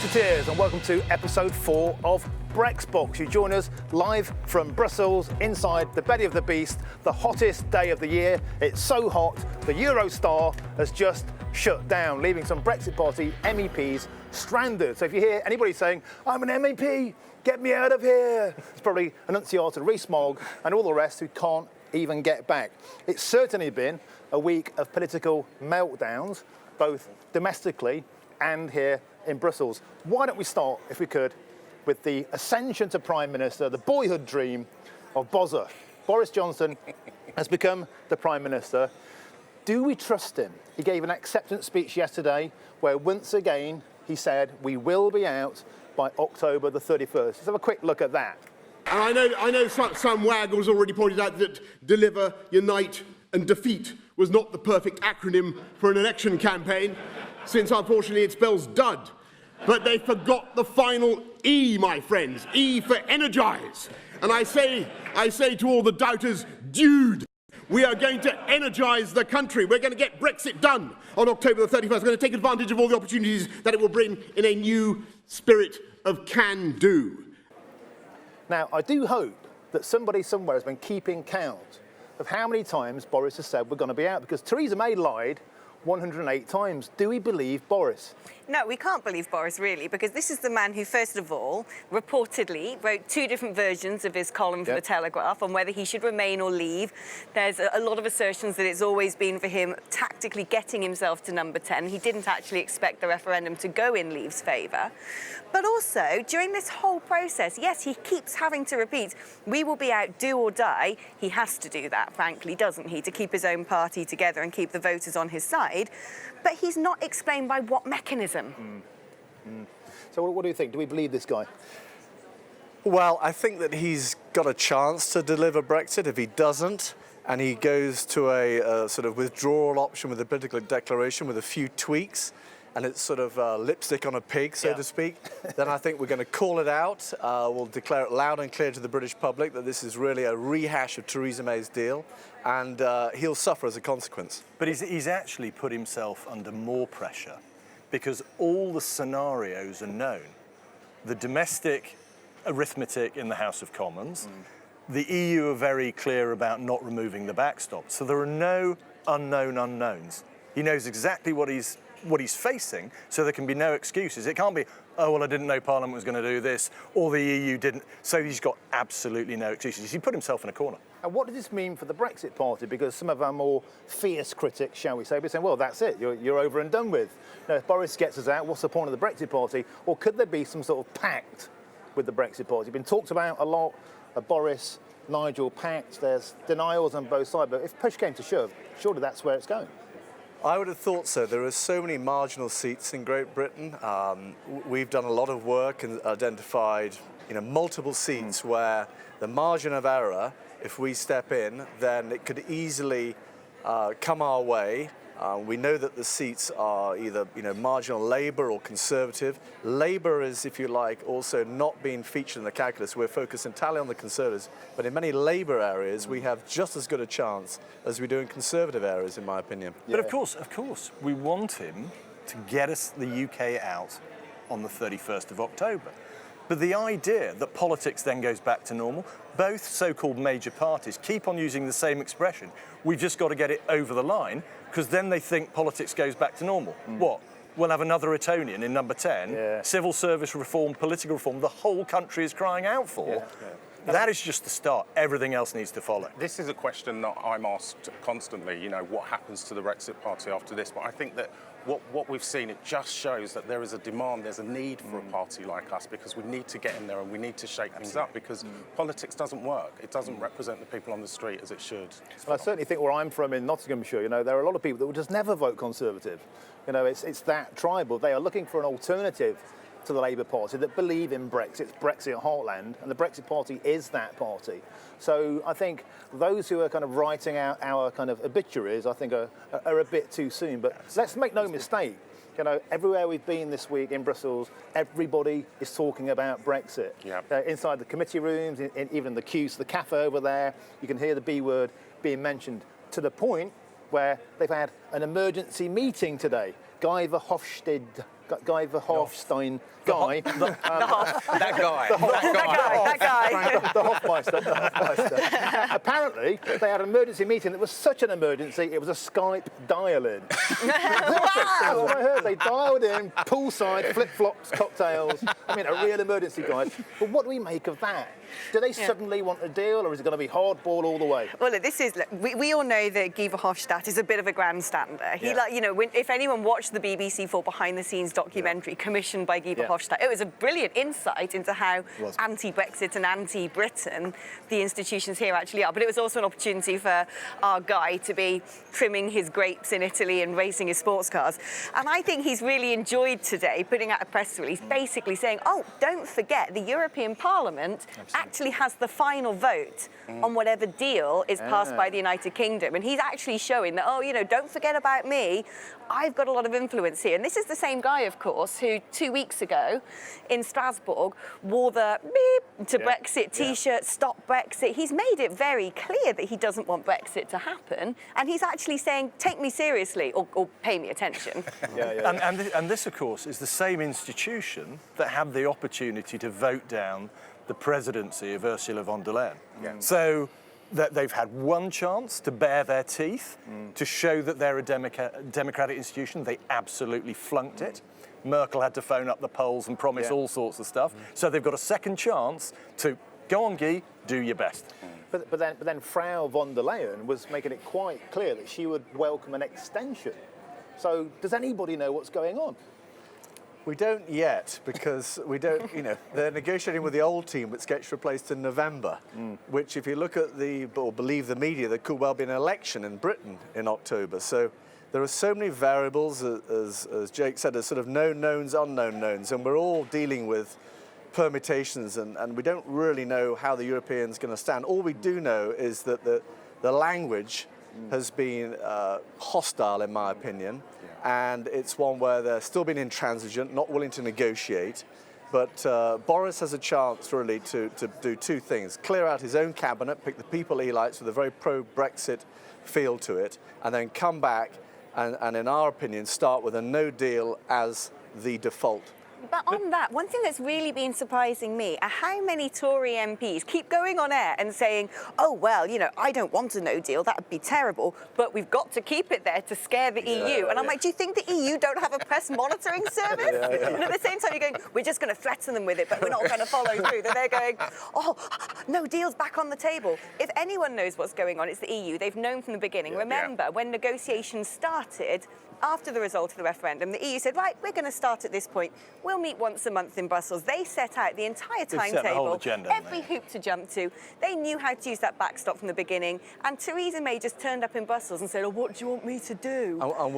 Brexiteers, and welcome to episode 4 of BrexBox. You join us live from Brussels, inside the belly of the beast, the hottest day of the year. It's so hot, the Eurostar has just shut down, leaving some Brexit Party MEPs stranded. So if you hear anybody saying, "I'm an MEP, get me out of here," it's probably Annunciata, Rees-Mogg, and all the rest who can't even get back. It's certainly been a week of political meltdowns, both domestically and here in Brussels. Why don't we start, if we could, with the ascension to Prime Minister, the boyhood dream of Bozza. Boris Johnson has become the Prime Minister. Do we trust him? He gave an acceptance speech yesterday where once again he said we will be out by October the 31st. Let's have a quick look at that. And I know some wag has already pointed out that deliver, unite and defeat was not the perfect acronym for an election campaign, since unfortunately it spells dud. But they forgot the final E, my friends. E for energise. And I say to all the doubters, dude, we are going to energise the country. We're going to get Brexit done on October the 31st. We're going to take advantage of all the opportunities that it will bring in a new spirit of can-do. Now, I do hope that somebody somewhere has been keeping count of how many times Boris has said we're going to be out, because Theresa May lied 108 times. Do we believe Boris? No, we can't believe Boris, really, because this is the man who, first of all, reportedly wrote 2 different versions of his column for The Telegraph on whether he should remain or leave. There's a lot of assertions that it's always been for him tactically getting himself to number 10. He didn't actually expect the referendum to go in Leave's favour. But also, during this whole process, yes, he keeps having to repeat, we will be out, do or die. He has to do that, frankly, doesn't he, to keep his own party together and keep the voters on his side. But he's not explained by what mechanism. So what do you think? Do we believe this guy? Well, I think that he's got a chance to deliver Brexit. If he doesn't, and he goes to a sort of withdrawal option with a political declaration with a few tweaks, and it's sort of lipstick on a pig, so to speak, then I think we're going to call it out. We'll declare it loud and clear to the British public that this is really a rehash of Theresa May's deal, and he'll suffer as a consequence. But he's actually put himself under more pressure because all the scenarios are known. The domestic arithmetic in the House of Commons, the EU are very clear about not removing the backstop, so there are no unknown unknowns. He knows exactly what he's facing, so there can be no excuses. It can't be, oh, well, I didn't know Parliament was going to do this, or the EU didn't. So he's got absolutely no excuses. He put himself in a corner. And what does this mean for the Brexit Party? Because some of our more fierce critics, shall we say, are saying, well, that's it, you're over and done with. Now, if Boris gets us out, what's the point of the Brexit Party? Or could there be some sort of pact with the Brexit Party? It's been talked about a lot, a Boris-Nigel pact. There's denials on both sides, but if push came to shove, surely that's where it's going. I would have thought so. There are so many marginal seats in Great Britain. We've done a lot of work and identified, multiple seats where the margin of error, if we step in, then it could easily come our way. We know that the seats are either, marginal Labour or Conservative. Labour is, if you like, also not being featured in the calculus. We're focused entirely on the Conservatives, but in many Labour areas, we have just as good a chance as we do in Conservative areas, in my opinion. But of course, we want him to get us, the UK, out on the 31st of October. But the idea that politics then goes back to normal, both so-called major parties keep on using the same expression. We've just got to get it over the line, because then they think politics goes back to normal. What? We'll have another Etonian in number 10, civil service reform, political reform, the whole country is crying out for. That is just the start. Everything else needs to follow. This is a question that I'm asked constantly, what happens to the Brexit Party after this? But I think that what we've seen, it just shows that there is a demand, there's a need for a party like us, because we need to get in there and we need to shake things up, because politics doesn't work. It doesn't represent the people on the street as it should. Well, I certainly think where I'm from in Nottinghamshire, there are a lot of people that will just never vote Conservative. It's that tribal. They are looking for an alternative to the Labour Party that believe in Brexit. It's Brexit heartland, and the Brexit Party is that party. So I think those who are kind of writing out our kind of obituaries, I think are a bit too soon. But let's make no mistake, everywhere we've been this week in Brussels, everybody is talking about Brexit. Inside the committee rooms, even the queues, the cafe over there, you can hear the B word being mentioned, to the point where they've had an emergency meeting today. Guy Verhofstadt Guy Verhofstein guy. That guy. That guy. The Hofmeister. Apparently, they had an emergency meeting that was such an emergency, it was a Skype dial-in. That's what I heard. They dialed in, poolside, flip-flops, cocktails. I mean, a real emergency, guys. But what do we make of that? Do they suddenly want a deal, or is it going to be hardball all the way? Well, look, we all know that Guy Verhofstadt is a bit of a grandstander. He, if anyone watched the BBC 4 behind-the-scenes documentary commissioned by Guy Verhofstadt, it was a brilliant insight into how anti-Brexit and anti-Britain the institutions here actually are. But it was also an opportunity for our Guy to be trimming his grapes in Italy and racing his sports cars. And I think he's really enjoyed today putting out a press release basically saying, oh, don't forget, the European Parliament actually has the final vote on whatever deal is passed by the United Kingdom. And he's actually showing that, don't forget about me. I've got a lot of influence here. And this is the same guy, of course, who 2 weeks ago in Strasbourg wore the beep to Brexit T-shirt, Stop Brexit. He's made it very clear that he doesn't want Brexit to happen. And he's actually saying, take me seriously or pay me attention. And this, of course, is the same institution that had the opportunity to vote down the presidency of Ursula von der Leyen. So that they've had one chance to bare their teeth, to show that they're a democratic institution. They absolutely flunked it. Merkel had to phone up the polls and promise all sorts of stuff. So they've got a second chance to go on, Guy, do your best. But then Frau von der Leyen was making it quite clear that she would welcome an extension. So does anybody know what's going on? We don't yet, because we don't, they're negotiating with the old team, which gets replaced in November, which, if you look at or believe the media, there could well be an election in Britain in October. So there are so many variables, as Jake said, there's sort of known knowns, unknown knowns, and we're all dealing with permutations, and we don't really know how the Europeans are going to stand. All we do know is that the language has been hostile, in my opinion. And it's one where they're still being intransigent, not willing to negotiate. But Boris has a chance, really, to do two things. Clear out his own cabinet, pick the people he likes with a very pro-Brexit feel to it, and then come back and, in our opinion, start with a no deal as the default. But on that, one thing that's really been surprising me are how many Tory MPs keep going on air and saying, oh, well, I don't want a no deal, that would be terrible, but we've got to keep it there to scare the EU. And I'm like, do you think the EU don't have a press monitoring service? And at the same time, you're going, we're just going to threaten them with it, but we're not going to follow through. Then they're going, oh, no deal's back on the table. If anyone knows what's going on, it's the EU. They've known from the beginning. Remember, when negotiations started, after the result of the referendum, the EU said, right, we're going to start at this point. We'll meet once a month in Brussels. They set out the entire timetable, every hoop to jump to. They knew how to use that backstop from the beginning. And Theresa May just turned up in Brussels and said, oh, what do you want me to do? And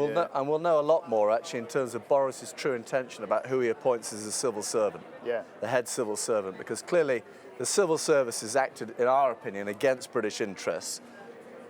we'll know a lot more, actually, in terms of Boris's true intention about who he appoints as a civil servant, the head civil servant, because clearly the civil service has acted, in our opinion, against British interests,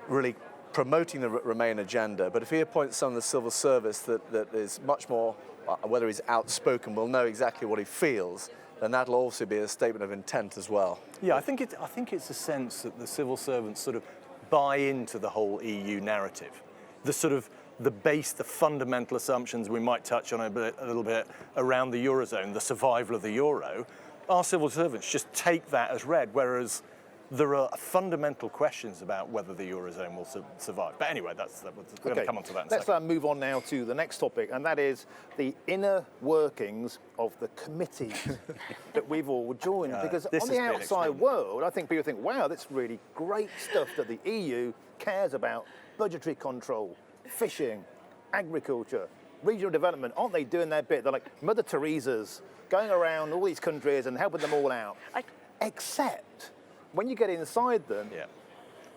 really promoting the Remain agenda. But if he appoints someone in the civil service that is much more, whether he's outspoken, will know exactly what he feels, then that'll also be a statement of intent as well. Yeah, I think it's a sense that the civil servants sort of buy into the whole EU narrative. The fundamental assumptions we might touch on a little bit around the Eurozone, the survival of the euro, our civil servants just take that as read, whereas there are fundamental questions about whether the Eurozone will survive. But anyway, we're going to come on to that in a second. Let's move on now to the next topic, and that is the inner workings of the committee that we've all joined. Because on the outside world, I think people think, wow, that's really great stuff that the EU cares about. Budgetary control, fishing, agriculture, regional development. Aren't they doing their bit? They're like Mother Teresa's going around all these countries and helping them all out. Except when you get inside them,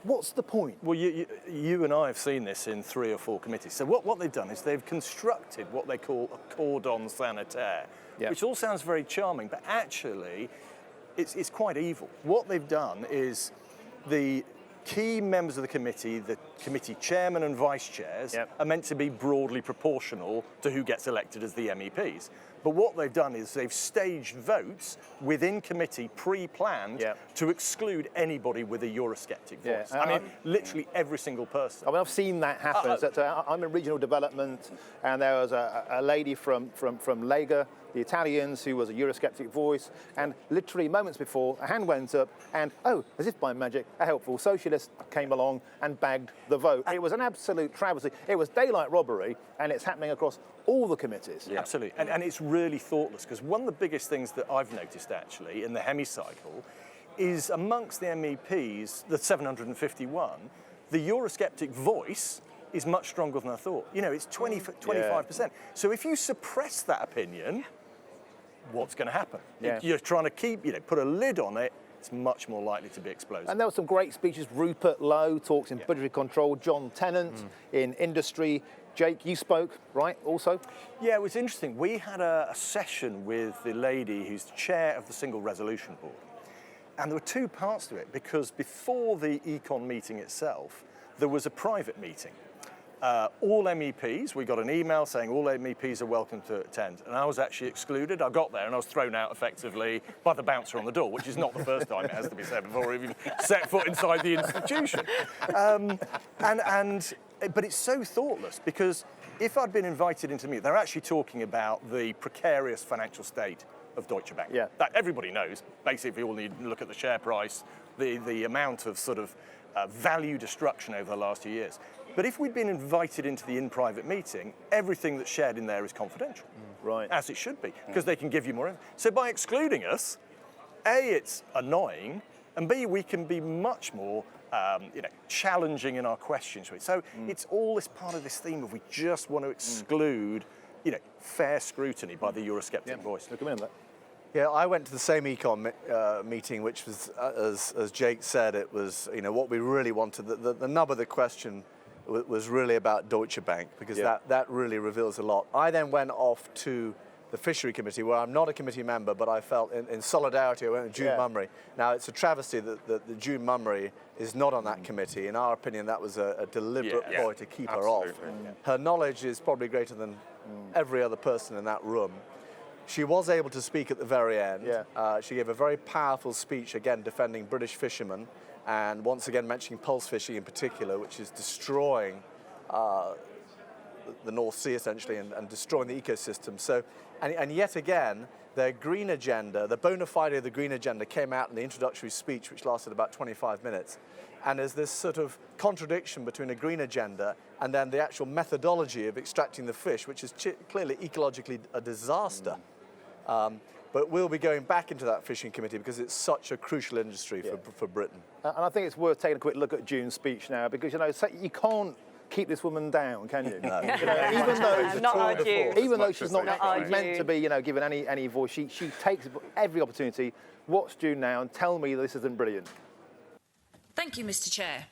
what's the point? Well, you and I have seen this in 3 or 4 committees. So what they've done is they've constructed what they call a cordon sanitaire, which all sounds very charming, but actually it's quite evil. What they've done is the key members of the committee chairman and vice chairs are meant to be broadly proportional to who gets elected as the MEPs. But what they've done is they've staged votes within committee pre-planned to exclude anybody with a Eurosceptic voice. I mean, literally every single person. I mean, I've seen that happen. I'm in regional development, and there was a lady from Lega, the Italians, who was a Eurosceptic voice, and literally moments before, a hand went up, and as if by magic, a helpful socialist came along and bagged the vote. It was an absolute travesty. It was daylight robbery, and it's happening across all the committees. Yeah. Absolutely, and it's really thoughtless, because one of the biggest things that I've noticed actually in the hemicycle is amongst the MEPs, the 751, the Eurosceptic voice is much stronger than I thought. You know, it's 25%. So if you suppress that opinion, what's going to happen? If you're trying to put a lid on it, it's much more likely to be explosive. And there were some great speeches. Rupert Lowe talks in budgetary control, John Tennant in industry. Jake, you spoke, right, also? Yeah, it was interesting. We had a session with the lady who's the chair of the Single Resolution Board. And there were two parts to it, because before the Econ meeting itself, there was a private meeting. All MEPs, we got an email saying all MEPs are welcome to attend. And I was actually excluded. I got there and I was thrown out effectively by the bouncer on the door, which is not the first time, it has to be said, before I've even set foot inside the institution. But it's so thoughtless, because if I'd been invited into meet, they're actually talking about the precarious financial state of Deutsche Bank. Yeah. That everybody knows. Basically, we all need to look at the share price, the amount of sort of value destruction over the last 2 years. But if we'd been invited into the in-private meeting, everything that's shared in there is confidential. Right. As it should be, because they can give you more info. So by excluding us, A, it's annoying, and B, we can be much more challenging in our questions. So it's all this part of this theme of we just want to exclude fair scrutiny by the Eurosceptic voice. Look at that. Yeah, I went to the same econ meeting, which was, as Jake said, it was what we really wanted. The nub of the question was really about Deutsche Bank, because that really reveals a lot. I then went off to the Fishery Committee, where I'm not a committee member, but I felt in solidarity, I went with June Mummery. Now, it's a travesty that June Mummery is not on that committee. In our opinion, that was a deliberate ploy to keep her off. Her knowledge is probably greater than every other person in that room. She was able to speak at the very end. She gave a very powerful speech, again, defending British fishermen, and once again mentioning pulse fishing in particular, which is destroying the North Sea, essentially, and destroying the ecosystem. So, and yet again, their green agenda, the bona fide of the green agenda came out in the introductory speech, which lasted about 25 minutes. And there's this sort of contradiction between a green agenda and then the actual methodology of extracting the fish, which is clearly ecologically a disaster. But we'll be going back into that fishing committee because it's such a crucial industry for Britain. And I think it's worth taking a quick look at June's speech now, because you can't keep this woman down, can you? No. Even though she's not meant to be, given any voice, she takes every opportunity. Watch June now and tell me this isn't brilliant. Thank you, Mr. Chair.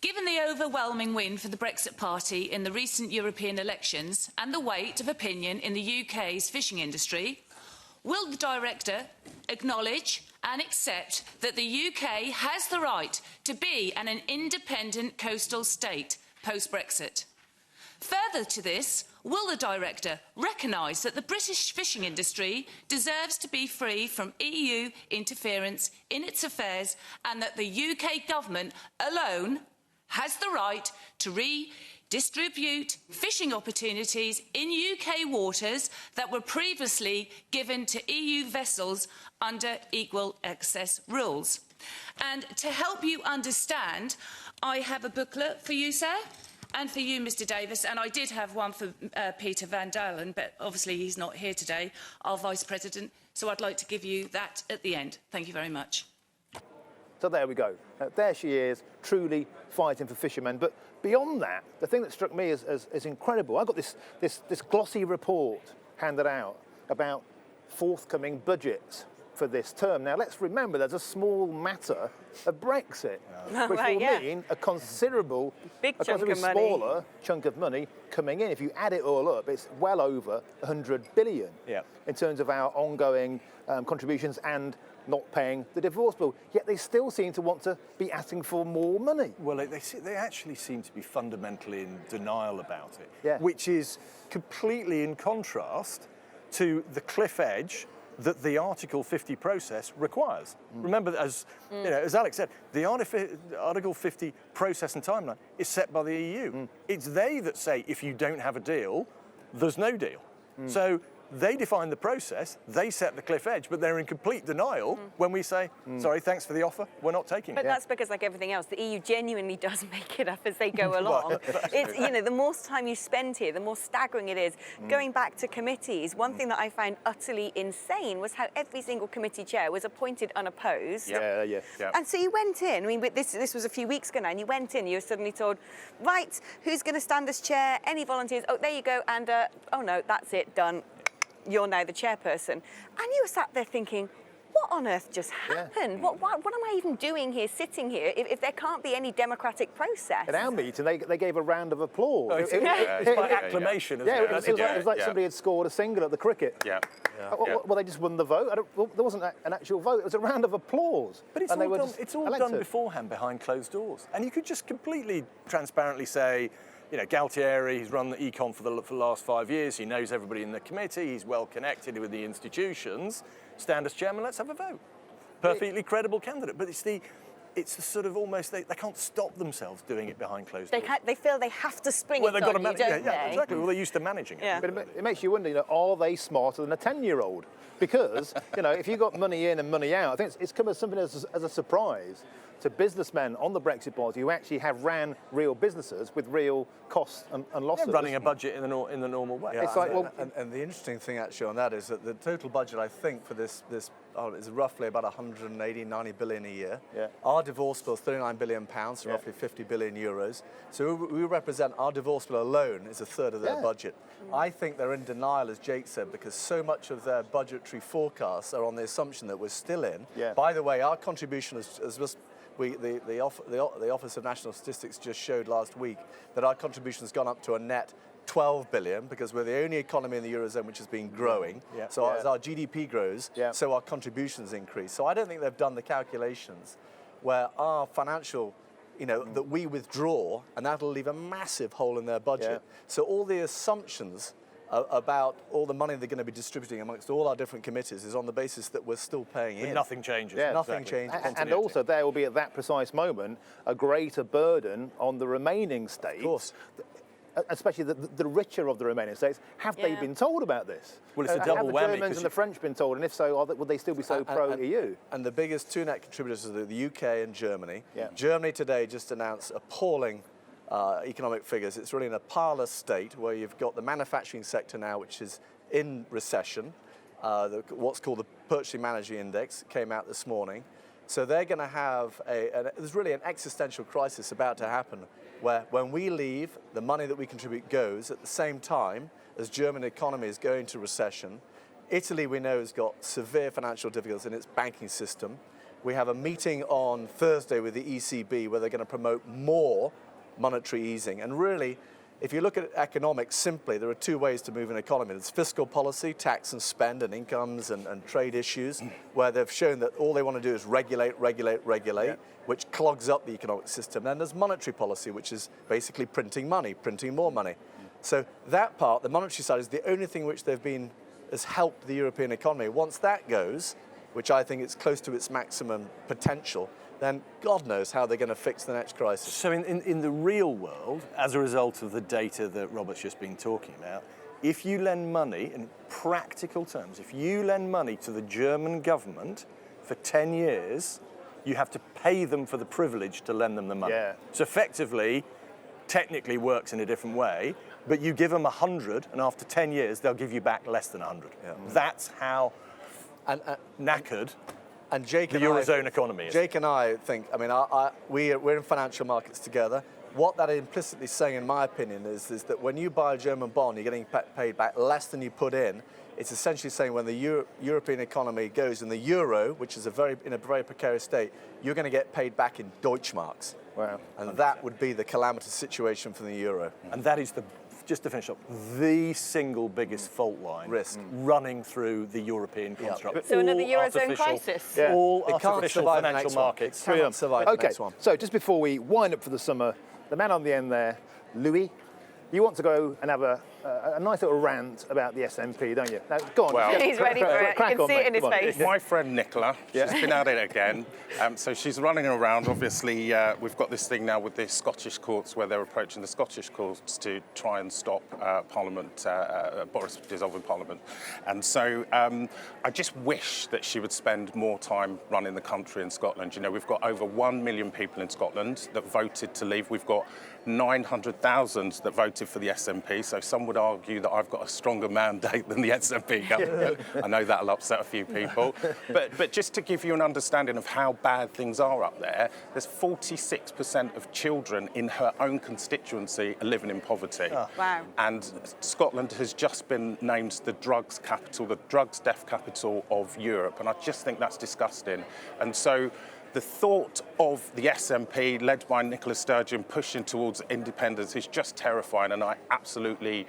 Given the overwhelming win for the Brexit Party in the recent European elections and the weight of opinion in the UK's fishing industry, will the Director acknowledge and accept that the UK has the right to be an independent coastal state post-Brexit? Further to this, will the Director recognise that the British fishing industry deserves to be free from EU interference in its affairs, and that the UK government alone has the right to redistribute fishing opportunities in UK waters that were previously given to EU vessels under equal access rules? And to help you understand, I have a booklet for you, sir, and for you, Mr. Davis, and I did have one for Peter Van Dalen, but obviously he's not here today, our Vice President, so I'd like to give you that at the end. Thank you very much. So there we go. There she is, truly fighting for fishermen. But beyond that, the thing that struck me as incredible, I got this glossy report handed out about forthcoming budgets for this term. Now, let's remember there's a small matter of Brexit, which will mean a considerable, smaller chunk of money coming in. If you add it all up, it's well over 100 billion in terms of our ongoing contributions and not paying the divorce bill. Yet they still seem to want to be asking for more money. Well, they actually seem to be fundamentally in denial about it, Yeah. which is completely in contrast to the cliff edge that the Article 50 process requires. Remember, as Alex said, the Article 50 process and timeline is set by the EU. It's they that say if you don't have a deal, there's no deal. So they define the process, they set the cliff edge, but they're in complete denial when we say, sorry, thanks for the offer, we're not taking But it. that's because, like everything else, the EU genuinely does make it up as they go along. It's, the more time you spend here, the more staggering it is. Going back to committees, one thing that I found utterly insane was how every single committee chair was appointed unopposed. Yeah. And so you went in, I mean, this was a few weeks ago now, and you went in, you were suddenly told, right, who's going to stand as chair? Any volunteers? Oh, there you go, and oh no, that's it, done. You're now the chairperson. And you were sat there thinking, what on earth just happened? Yeah. What am I even doing here, sitting here, if there can't be any democratic process? At our meeting, they gave a round of applause. It's by acclamation, isn't it? It was like somebody had scored a single at the cricket. Yeah. Well, they just won the vote. There wasn't an actual vote. It was a round of applause. But it's all done beforehand behind closed doors. And you could just completely transparently say, Galtieri, he's run the econ for the last 5 years. He knows everybody in the committee. He's well connected with the institutions. Stand as chairman, let's have a vote. Perfectly credible candidate. But it's the sort of almost, they can't stop themselves doing it behind closed doors. They feel they have to spring Well, it they've got on to you, don't they? Yeah, exactly. Well, they're used to managing it. Yeah. But it makes you wonder, are they smarter than a 10-year-old? Because, if you got money in and money out, I think it's come as something as a surprise to businessmen on the Brexit Party who actually have ran real businesses with real costs and losses. Yeah, running a budget in the normal way. Yeah, It's like, and the interesting thing actually on that is that the total budget, I think, for this is roughly about 190 billion a year. Yeah. Our divorce bill is 39 billion pounds, so roughly 50 billion euros. So we represent, our divorce bill alone is a third of their budget. I think they're in denial, as Jake said, because so much of their budgetary forecasts are on the assumption that we're still in. Yeah. By the way, our contribution is just the Office of National Statistics just showed last week that our contribution has gone up to a net 12 billion because we're the only economy in the Eurozone which has been growing. Yeah. So as our GDP grows, so our contributions increase. So I don't think they've done the calculations where our financial, that we withdraw, and that'll leave a massive hole in their budget. Yeah. So all the assumptions about all the money they're going to be distributing amongst all our different committees is on the basis that we're still paying in. Nothing changes. Yeah, Nothing changes. And also there will be at that precise moment a greater burden on the remaining states. Of course. Especially the richer of the remaining states. Have they been told about this? Well, it's a double have the whammy, Germans and the French been told? And if so, would they still be so pro-EU? And the biggest two net contributors are the UK and Germany. Yeah. Germany today just announced appalling economic figures. It's really in a parlous state where you've got the manufacturing sector now, which is in recession. What's called the Purchasing Managers' Index came out this morning. So they're going to have there's really an existential crisis about to happen where when we leave, the money that we contribute goes at the same time as German economy is going to recession. Italy, we know, has got severe financial difficulties in its banking system. We have a meeting on Thursday with the ECB where they're going to promote more monetary easing. And really, if you look at economics simply, there are two ways to move an economy. There's fiscal policy, tax and spend and incomes and trade issues, where they've shown that all they want to do is regulate, which clogs up the economic system. Then there's monetary policy, which is basically printing money, printing more money. So that part, the monetary side, is the only thing which has helped the European economy. Once that goes, which I think is close to its maximum potential, then God knows how they're going to fix the next crisis. So in the real world, as a result of the data that Robert's just been talking about, if you lend money, in practical terms, if you lend money to the German government for 10 years, you have to pay them for the privilege to lend them the money. Yeah. So effectively, technically works in a different way, but you give them 100, and after 10 years, they'll give you back less than 100. Yeah. That's how knackered and Jake the Eurozone economy is. Jake and I think, we're in financial markets together. What that implicitly saying, in my opinion, is that when you buy a German bond, you're getting paid back less than you put in. It's essentially saying when the European economy goes in the euro, which is in a very precarious state, you're going to get paid back in Deutschmarks. Wow. And that would be the calamitous situation for the euro. And that is just to finish up, the single biggest fault line Risk. running through the European construct. So another All Eurozone artificial- crisis. Yeah. All It can't artificial survive the financial next one. markets. Cannot survive the Okay, next one. so just before we wind up for the summer, the man on the end there, Louis, you want to go and have a nice little rant about the SNP, don't you? Now, go on. Well- He's ready for it. You Crack can on, see it mate. in his Come on. face. My friend Nicola, she's been at it again. So she's running around. Obviously, we've got this thing now with the Scottish courts where they're approaching the Scottish courts to try and stop Parliament, Boris dissolving Parliament. And so I just wish that she would spend more time running the country in Scotland. You know, we've got over 1 million people in Scotland that voted to leave. We've got 900,000 that voted for the SNP, so some would argue that I've got a stronger mandate than the SNP government. I know that'll upset a few people. But just to give you an understanding of how bad things are up there, there's 46% of children in her own constituency are living in poverty. Wow. And Scotland has just been named the drugs capital, the drugs death capital of Europe, and I just think that's disgusting. And so the thought of the SNP, led by Nicola Sturgeon, pushing towards independence is just terrifying, and I absolutely,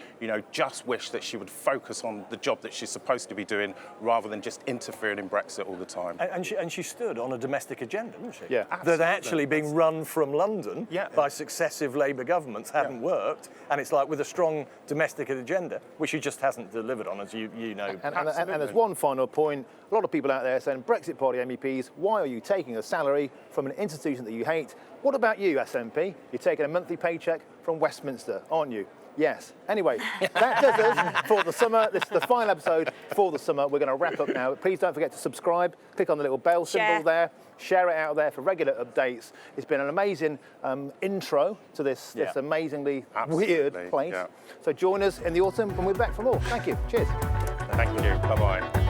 just wish that she would focus on the job that she's supposed to be doing rather than just interfering in Brexit all the time. And she stood on a domestic agenda, didn't she? Yeah. That Absolutely. actually being run from London by successive Labour governments hadn't worked, and it's like with a strong domestic agenda, which she just hasn't delivered on, as you know. And there's one final point. A lot of people out there saying, Brexit Party MEPs, why are you taking a salary from an institution that you hate? What about you, SNP? You're taking a monthly paycheck from Westminster, aren't you? Yes. Anyway, that does us for the summer. This is the final episode for the summer. We're going to wrap up now. Please don't forget to subscribe. Click on the little bell symbol there. Share it out there for regular updates. It's been an amazing intro to this amazingly weird place. Yeah. So join us in the autumn when we're back for more. Thank you. Cheers. Thank you. Bye-bye.